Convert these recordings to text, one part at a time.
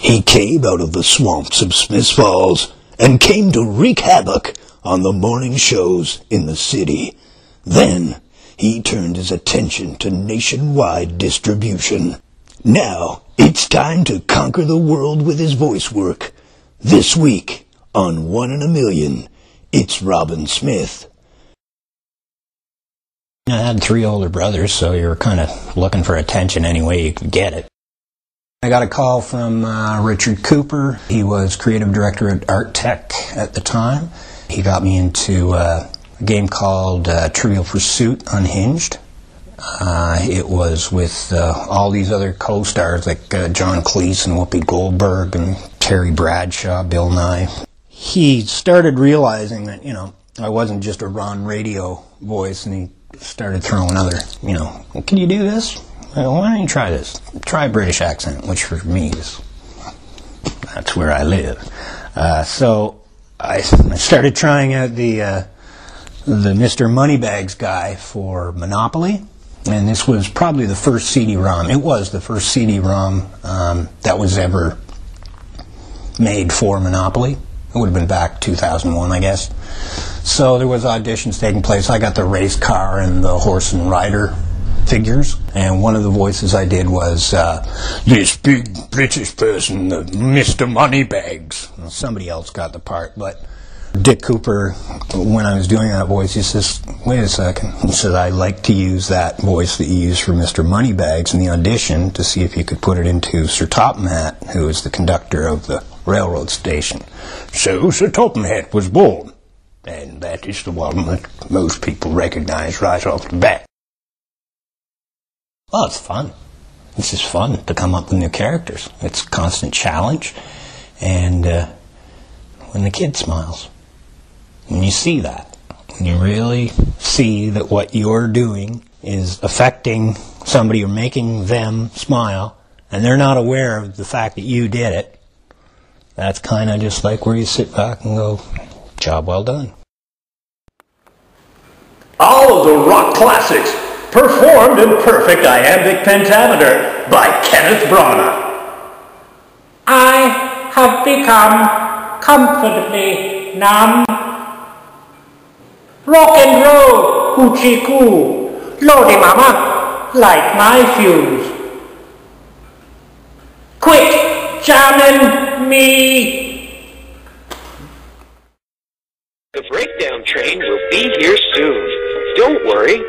He came out of the swamps of Smiths Falls and came to wreak havoc on the morning shows in the city. Then he turned his attention to nationwide distribution. Now it's time to conquer the world with his voice work. This week on 1 in a Million, it's Robin Smith. I had 3 older brothers, so you were kind of looking for attention any way you could get it. I got a call from Richard Cooper. He was creative director at Art Tech at the time. He got me into a game called Trivial Pursuit Unhinged. It was with all these other co-stars like John Cleese and Whoopi Goldberg and Terry Bradshaw, Bill Nye. He started realizing that, I wasn't just a Ron Radio voice, and he started throwing other, can you do this? Well, why don't you try this? Try a British accent, which for me that's where I live. So I started trying out the Mr. Moneybags guy for Monopoly, and this was probably the first CD-ROM. It was the first CD-ROM that was ever made for Monopoly. It would have been back 2001, I guess. So there was auditions taking place. I got the race car and the horse and rider figures, and one of the voices I did was this big British person, Mr. Moneybags. Well, somebody else got the part, but Dick Cooper, when I was doing that voice, he says, wait a second. He said, I like to use that voice that you used for Mr. Moneybags in the audition to see if you could put it into Sir Topham Hatt, who is the conductor of the railroad station. So Sir Topham Hatt was born, and that is the one that most people recognize right off the bat. Well, it's fun. It's just fun to come up with new characters. It's a constant challenge, and when the kid smiles, when you see that, when you really see that what you're doing is affecting somebody or making them smile, and they're not aware of the fact that you did it, that's kind of just like where you sit back and go, job well done. All of the rock classics, performed in perfect iambic pentameter by Kenneth Branagh. I have become comfortably numb. Rock and roll, hoochie coo. Lordy mama, light my fuse. Quit jamming me. The breakdown train will be here soon. Don't worry.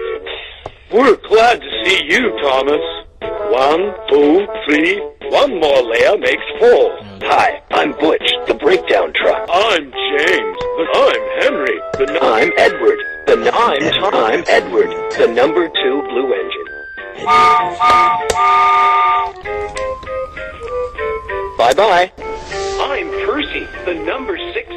We're glad to see you, Thomas. 1, 2, 3. One more layer makes 4. Hi, I'm Butch, the breakdown truck. I'm James. I'm Henry. I'm Edward. I'm Edward, the number 2 blue engine. Bye-bye. I'm Percy, the number 6